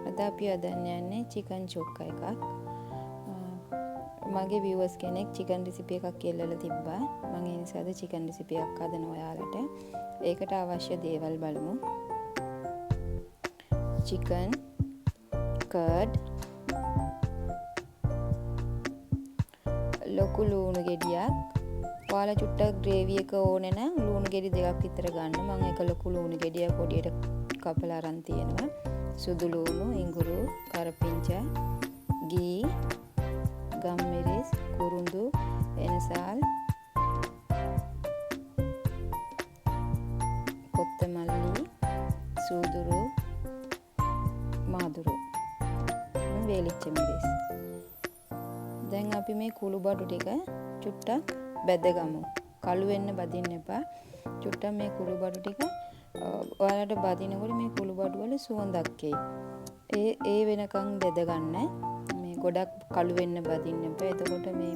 අද අපි හදන්න යන්නේ චිකන් චොක්කා එකක්. මගේ viewers කෙනෙක් චිකන් රෙසිපි එකක් කියලා තිබ්බා. මම ඒ නිසාද චිකන් රෙසිපි එකක් හදනවා ඔයාලට. ඒකට අවශ්‍ය දේවල් බලමු. chicken, curd, ලොකු ලුණු ගෙඩියක්. ඔයාලා චුට්ටක් ග්‍රේවි එක ඕනේ නම් ලුණු ගෙඩි දෙකක් විතර ගන්න. මම එක ලොකු ලුණු ගෙඩියක් පොඩියට කපලා අරන් තියෙනවා. සුදු ලුණු, ඉඟුරු, කරපිංචා, ගී, ගම්මිරිස්, කුරුඳු, එනසාල්, කොත්තමල්ලි, සූදුරු, මාදුරු, වේලිච්ච මිරිස්. දැන් අපි මේ කුළු බඩු ටික චුට්ටක් බැදගමු. කළු වෙන්න බදින්න එපා. චුට්ටක් මේ කුළු බඩු ටික ඔයාලට බදිනකොට මේ කුළු බඩු වල සුවඳක් එයි. ඒ වෙනකන් බෙද ගන්න. මේ ගොඩක් කළු වෙන්න බදින්න එපා. එතකොට මේ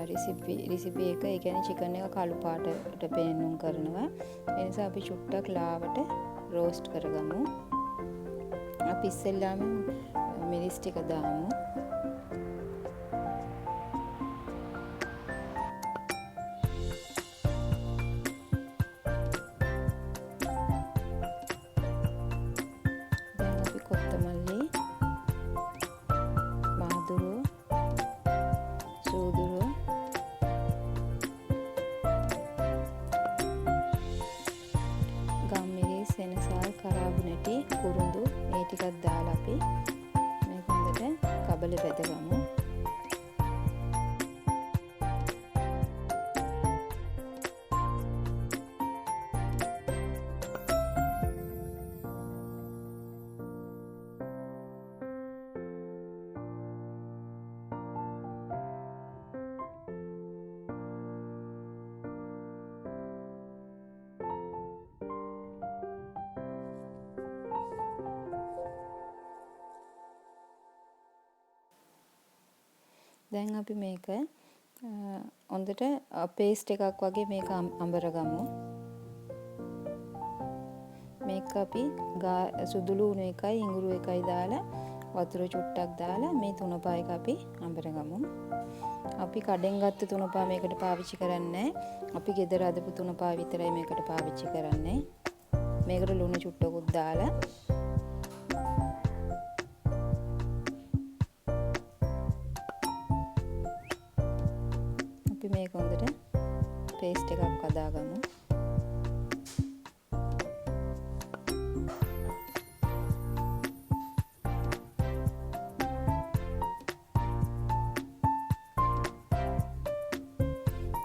රෙසිපි එක, ඒ කියන්නේ චිකන් එක කළු පාටට පෙන්නුම් කරනවා. ඒ නිසා අපි චුට්ටක් ලාවට රෝස්ට් කරගමු. අපි ඉස්සෙල්ලාම මිරිස් ටික දාමු. සෙනසාල්, කරාබු නැටි, කුරුඳු මේ ටිකක් දාලා අපි මේක හොඳට කබල බෙදගමු. දැන් අපි මේක හොඳට පේස්ට් එකක් වගේ මේක අඹරගමු. මේක අපි සුදු ලුණු එකයි ඉඟුරු එකයි දාලා වතුර චුට්ටක් දාලා මේ තුනපා එක අපි අඹරගමු. අපි කඩෙන් ගත්ත තුනපා මේකට පාවිච්චි කරන්නේ. අපි ගෙදර හදපු තුනපා විතරයි මේකට පාවිච්චි කරන්නේ. මේකට ලුණු චුට්ටකුත් දාලා අපි මේක හොඳට පේස්ට් එකක් හදාගමු.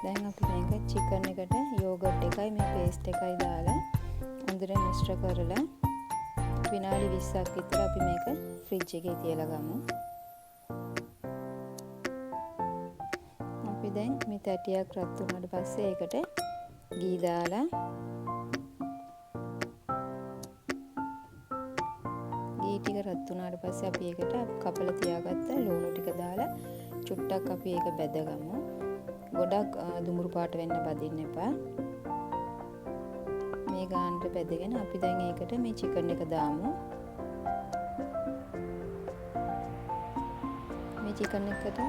දැන් අපි මේක චිකන් එකට යෝගට් එකයි මේ පේස්ට් එකයි දාලා හොඳට මිශ්‍ර කරලා විනාඩි 20ක් විතර අපි මේක ෆ්‍රිජ් එකේ තියලා ගමු. අපි දැන් මේ තැටියක් රත් වුණාට පස්සේ ඒකට ගී දාලා ගී ටික රත් වුණාට පස්සේ අපි ඒකට කපලා තියාගත්ත ලුණු ටික දාලා චුට්ටක් අපි ඒක බෙදගමු. ගොඩක් දුමුරු පාට වෙන්න බදින්න එපා. මේ ගානට බෙදගෙන අපි දැන් ඒකට මේ චිකන් එක දාමු. මේ චිකන් එකට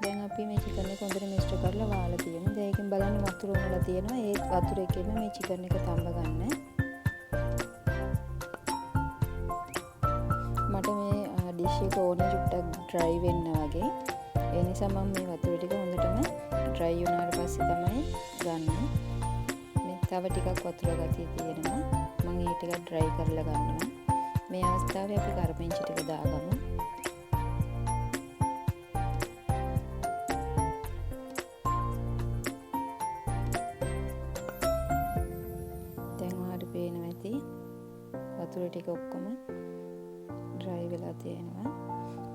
දැන් අපි මේ චිකන් එක හොඳට මිශ්‍ර කරලා වාලා තියෙනවා. දැන් ඒකෙන් බලන්න වතුර උනලා තියෙනවා. ඒ වතුර එකෙන් මේ චිකන් එක තඹ ගන්න. මට මේ ඩිෂ් එක ඕනේ චුට්ටක් ඩ්‍රයි වෙන්න වගේ. ඒ නිසා මම මේ වතුර ටික හොඳටම ඩ්‍රයි වුණාට පස්සේ තමයි ගන්න. මේ තව ටිකක් වතුර ගතිය තියෙනවා. මම ඒ ටික ඩ්‍රයි කරලා ගන්නවා. මේ අවස්ථාවේ අපි කරපිංච ටික දාගමු. පේනවා ඇති වතුර ටික ඔක්කොම ඩ්‍රයි වෙලා තියෙනවා.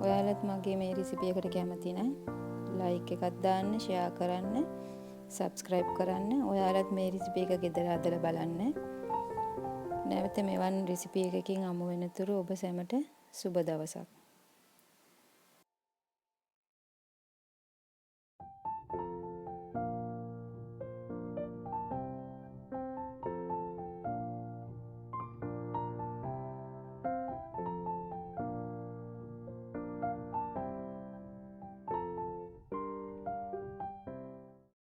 ඔයාලත් මගේ මේ රෙසිපි එකට කැමති නම් ලයික් එකක් දාන්න, ෂෙයා කරන්න, සබ්ස්ක්‍රයිබ් කරන්න. ඔයාලත් මේ රෙසිපි එක ගෙදර හදලා බලන්න. නැවත මෙවන් රෙසිපි එකකින් හමු වෙනතුරු ඔබ සැමට සුබ දවසක්.